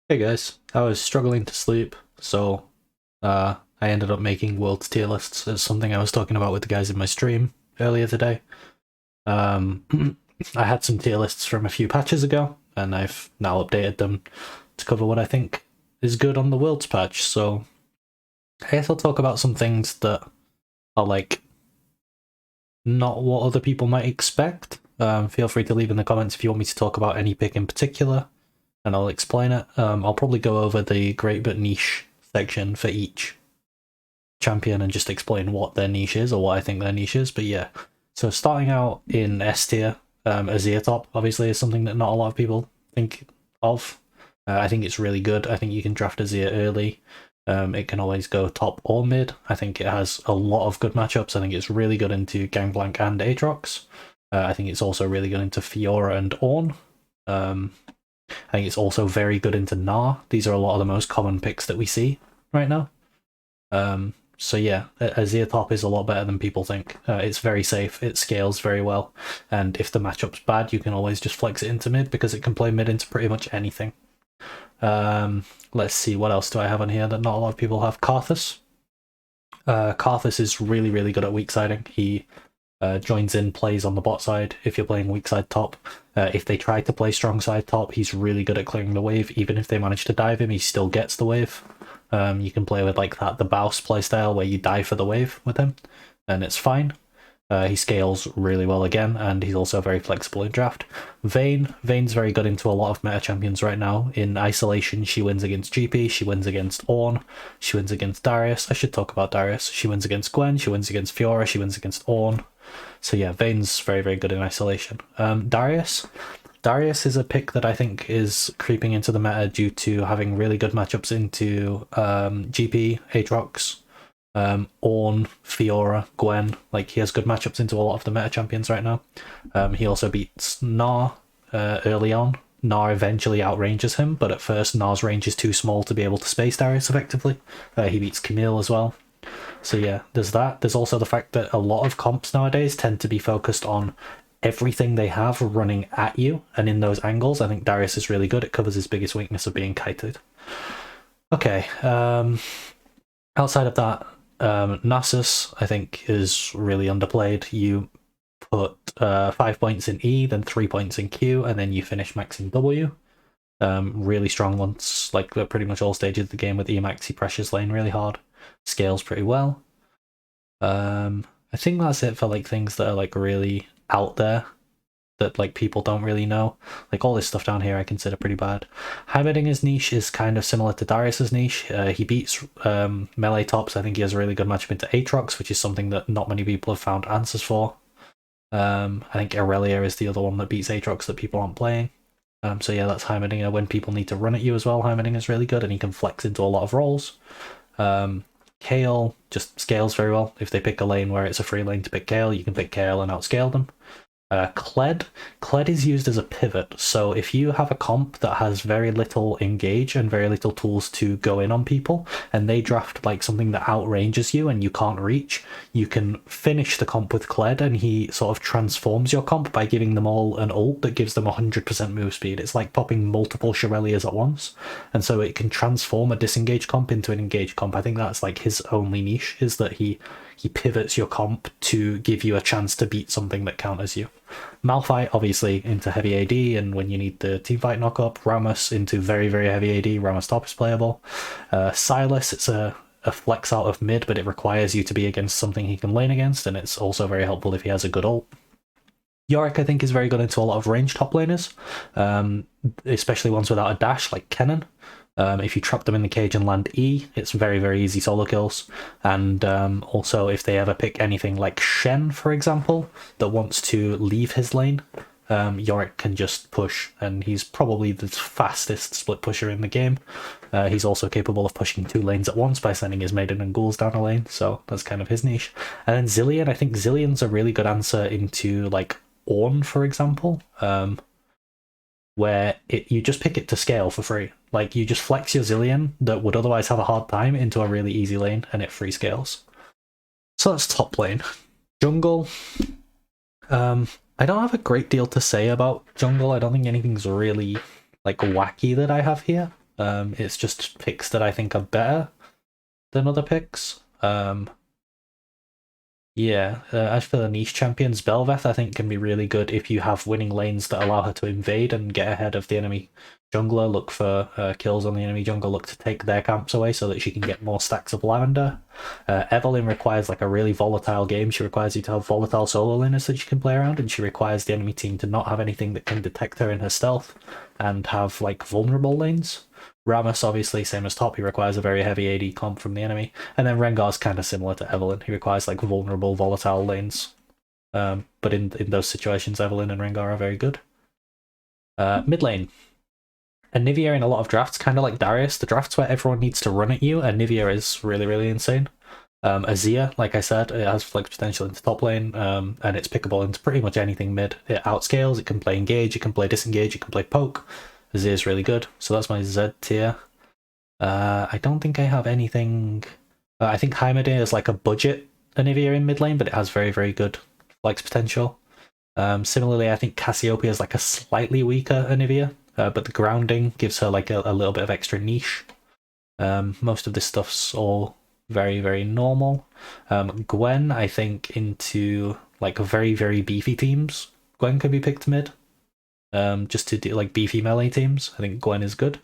Hey guys, I was struggling to sleep, so I ended up making world's tier lists as something I was talking about with the guys in my stream earlier today. Um, I had some tier lists from a few patches ago, and I've now updated them to cover what I think is good on the world's patch. So I guess I'll talk about some things that are like not what other people might expect. Feel free to leave in the comments if you want me to talk about any pick in particular, and I'll explain it. I'll probably go over the great but niche section for each champion and just explain what their niche is or what I think their niche is. But yeah, so starting out in S tier, Azir top obviously is something that not a lot of people think of. I think it's really good. I think you can draft Azir early. It can always go top or mid. I think it has a lot of good matchups. I think it's really good into Gangplank and Aatrox. I think it's also really good into Fiora and Ornn. I think it's also very good into Gnar. These are a lot of the most common picks that we see right now. So yeah, Azir top is a lot better than people think. It's very safe, it scales very well, and if the matchup's bad, you can always just flex it into mid because it can play mid into pretty much anything. Let's see, what else do I have on here that not a lot of people have? Karthus. Karthus is really, really good at weak siding. He joins in, plays on the bot side if you're playing weak side top. If they try to play strong side top, he's really good at clearing the wave. Even if they manage to dive him, he still gets the wave. You can play with like the Baus playstyle where you dive for the wave with him, and it's fine. He scales really well again, and he's also very flexible in draft. Vayne's very good into a lot of meta champions right now. In isolation, she wins against GP, she wins against Ornn, she wins against Darius. I should talk about Darius. She wins against Gwen, she wins against Fiora, she wins against Ornn. So yeah, Vayne's very, very good in isolation. Darius is a pick that I think is creeping into the meta due to having really good matchups into GP, Aatrox, Ornn, Fiora, Gwen. Like, he has good matchups into a lot of the meta champions right now. He also beats Gnar early on. Gnar eventually outranges him, but at first Gnar's range is too small to be able to space Darius effectively. He beats Camille as well. So yeah, there's that. There's also the fact that a lot of comps nowadays tend to be focused on everything they have running at you, and in those angles, I think Darius is really good. It covers his biggest weakness of being kited. Okay, outside of that, Nasus, I think, is really underplayed. You put 5 points in E, then 3 points in Q, and then you finish maxing W. Really strong once, like pretty much all stages of the game with Emax, he pressures lane really hard. Scales pretty well. I think that's it for like things that are like really out there that like people don't really know. Like all this stuff down here I consider pretty bad. Heimerdinger's niche is kind of similar to Darius's niche. He beats melee tops. I think he has a really good matchup into Aatrox, which is something that not many people have found answers for. I think Aurelia is the other one that beats Aatrox that people aren't playing. So yeah, that's Heimerdinger. When people need to run at you as well, Heimerdinger's really good, and he can flex into a lot of roles. Kayle just scales very well. If they pick a lane where it's a free lane to pick Kayle, you can pick Kayle and outscale them. Kled is used as a pivot, so if you have a comp that has very little engage and very little tools to go in on people, and they draft like something that outranges you and you can't reach, you can finish the comp with Kled, and he sort of transforms your comp by giving them all an ult that gives them 100% move speed. It's like popping multiple Shirelias at once, and so it can transform a disengaged comp into an engaged comp. I think that's like his only niche, is that he pivots your comp to give you a chance to beat something that counters you. Malphite, obviously, into heavy AD, and when you need the teamfight knock-up. Rammus into very, very heavy AD. Rammus top is playable. Sylas, it's a flex out of mid, but it requires you to be against something he can lane against, and it's also very helpful if he has a good ult. Yorick, I think, is very good into a lot of ranged top laners, especially ones without a dash, like Kennen. If you trap them in the cage and land E, it's very, very easy solo kills. And also, if they ever pick anything like Shen, for example, that wants to leave his lane, Yorick can just push, and he's probably the fastest split pusher in the game. He's also capable of pushing 2 lanes at once by sending his Maiden and Ghouls down a lane, so that's kind of his niche. And then Zilean, I think Zilean's a really good answer into, like, Ornn, for example, where you just pick it to scale for free. Like, you just flex your Zilean that would otherwise have a hard time into a really easy lane, and it free scales. So that's top lane. Jungle. I don't have a great deal to say about jungle. I don't think anything's really like wacky that I have here. It's just picks that I think are better than other picks. Yeah, as for the niche champions, Belveth I think can be really good if you have winning lanes that allow her to invade and get ahead of the enemy jungler, look for kills on the enemy jungler, look to take their camps away so that she can get more stacks of lavender. Evelyn requires like a really volatile game. She requires you to have volatile solo laners that she can play around, and she requires the enemy team to not have anything that can detect her in her stealth and have like vulnerable lanes. Rammus, obviously, same as top, he requires a very heavy AD comp from the enemy. And then Rengar's kind of similar to Evelyn. He requires like vulnerable, volatile lanes. But in those situations, Evelyn and Rengar are very good. Mid lane. Anivia in a lot of drafts, kind of like Darius. The drafts where everyone needs to run at you, Anivia is really, really insane. Azir, like I said, it has flex potential into top lane, and it's pickable into pretty much anything mid. It outscales, it can play engage, it can play disengage, it can play poke. Azir is really good, so that's my Z tier. I don't think I have anything. I think Heimerdinger is like a budget Anivia in mid lane, but it has very, very good flex potential. Similarly, I think Cassiopeia is like a slightly weaker Anivia, but the grounding gives her like a little bit of extra niche. Most of this stuff's all very, very normal. Gwen, I think, into like very, very beefy teams. Gwen could be picked mid. Just to do like beefy melee teams. I think Gwen is good.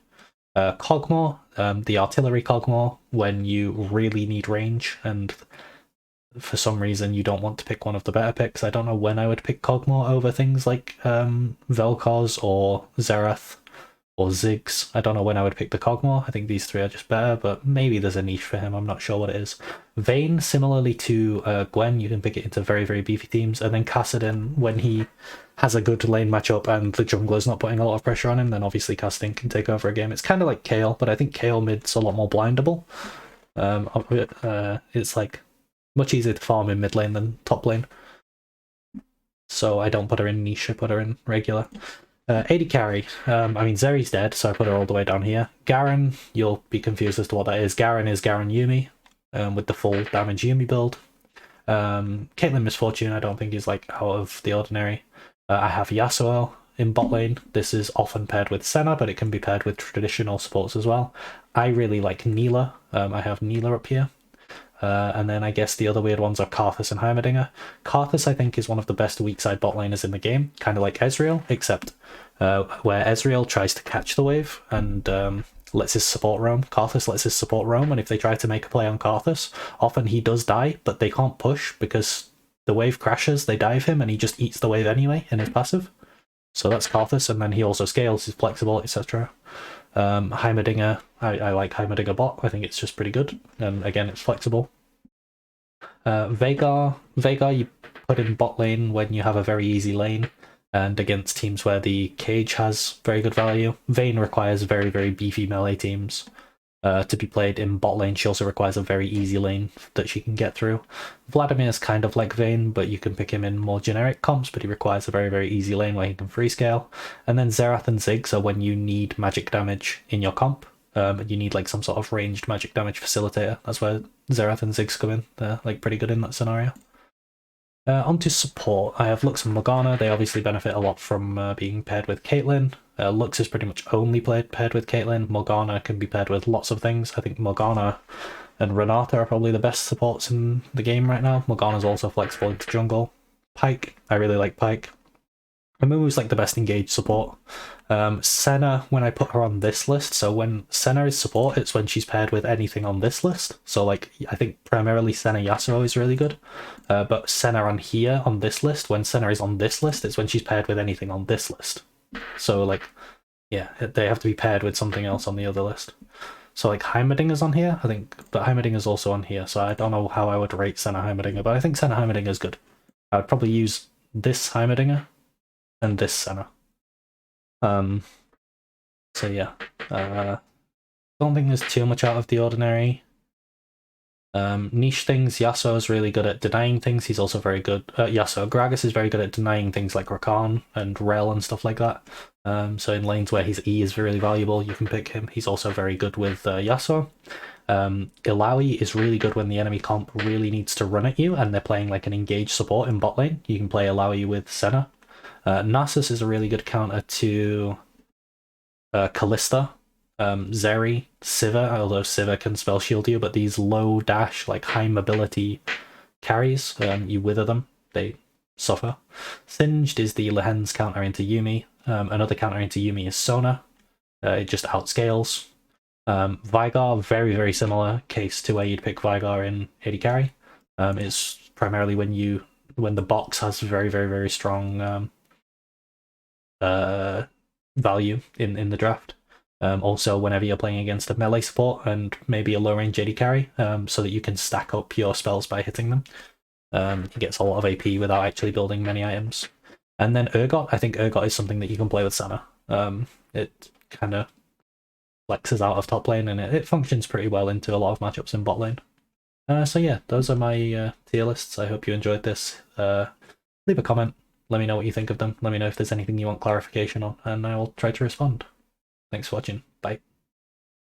Cogmore, the artillery Cogmore, when you really need range and for some reason you don't want to pick one of the better picks. I don't know when I would pick Cogmore over things like Vel'Koz or Xerath or Ziggs. I don't know when I would pick the Cogmore. I think these three are just better, but maybe there's a niche for him. I'm not sure what it is. Vayne, similarly to Gwen, you can pick it into very, very beefy teams. And then Kassadin, when he has a good lane matchup and the jungler's not putting a lot of pressure on him, then obviously Kassadin can take over a game. It's kind of like Kayle, but I think Kayle mid's a lot more blindable. It's like much easier to farm in mid lane than top lane. So I don't put her in niche, I put her in regular. AD carry. I mean, Zeri's dead, so I put her all the way down here. Garen, you'll be confused as to what that is. Garen is Garen Yuumi, with the full damage Yuumi build. Caitlyn Misfortune, I don't think is like out of the ordinary. I have Yasuo in bot lane. This is often paired with Senna, but it can be paired with traditional supports as well. I really like Neela. I have Neela up here. And then I guess the other weird ones are Karthus and Heimerdinger. Karthus, I think, is one of the best weak side bot laners in the game, kind of like Ezreal, except where Ezreal tries to catch the wave and lets his support roam. Karthus lets his support roam, and if they try to make a play on Karthus, often he does die, but they can't push because the wave crashes, they dive him, and he just eats the wave anyway in his passive. So that's Karthus, and then he also scales, he's flexible, etc. Heimerdinger, I like Heimerdinger bot. I think it's just pretty good, and again, it's flexible. Veigar you put in bot lane when you have a very easy lane, and against teams where the cage has very good value. Vayne requires very, very beefy melee teams to be played in bot lane. She also requires a very easy lane that she can get through. Vladimir is kind of like Vayne, but you can pick him in more generic comps, but he requires a very, very easy lane where he can free scale. And then Xerath and Ziggs are when you need magic damage in your comp. You need like some sort of ranged magic damage facilitator. That's where Xerath and Ziggs come in. They're like pretty good in that scenario. Onto support, I have Lux and Morgana. They obviously benefit a lot from being paired with Caitlyn. Lux is pretty much only paired with Caitlyn. Morgana can be paired with lots of things. I think Morgana and Renata are probably the best supports in the game right now. Morgana's also flexible into jungle. Pyke, I really like Pyke. Amumu's like the best engaged support. Senna, when I put her on this list, so when Senna is support, it's when she's paired with anything on this list. So like, I think primarily Senna Yasuo is really good. But Senna on here, on this list, when Senna is on this list, it's when she's paired with anything on this list. So like, yeah, they have to be paired with something else on the other list. So like Heimerdinger's on here, I think, but Heimerdinger's also on here, so I don't know how I would rate Senna Heimerdinger, but I think Senna Heimerdinger is good. I would probably use this Heimerdinger and this Senna. So yeah, don't think there's too much out of the ordinary. Niche things, Yasuo is really good at denying things. He's also very good. Yasuo, Gragas is very good at denying things like Rakan and Rel and stuff like that. So in lanes where his E is really valuable, you can pick him. He's also very good with Yasuo. Illaoi is really good when the enemy comp really needs to run at you and they're playing like an engaged support in bot lane. You can play Illaoi with Senna. Nasus is a really good counter to Kalista Zeri, Sivir, although Sivir can spell shield you, but these low dash, like high mobility carries, you wither them, they suffer. Singed is the Lehen's counter into Yuumi. Another counter into Yuumi is Sona. It just outscales. Vigar, very, very similar case to where you'd pick Vigar in AD carry. It's primarily when the box has very, very, very strong value in the draft. Also, whenever you're playing against a melee support and maybe a low range AD carry, so that you can stack up your spells by hitting them. He gets a lot of AP without actually building many items. And then Urgot, I think Urgot is something that you can play with Senna. It kind of flexes out of top lane and it functions pretty well into a lot of matchups in bot lane. So yeah, those are my tier lists. I hope you enjoyed this. Leave a comment. Let me know what you think of them. Let me know if there's anything you want clarification on, and I will try to respond. Thanks for watching.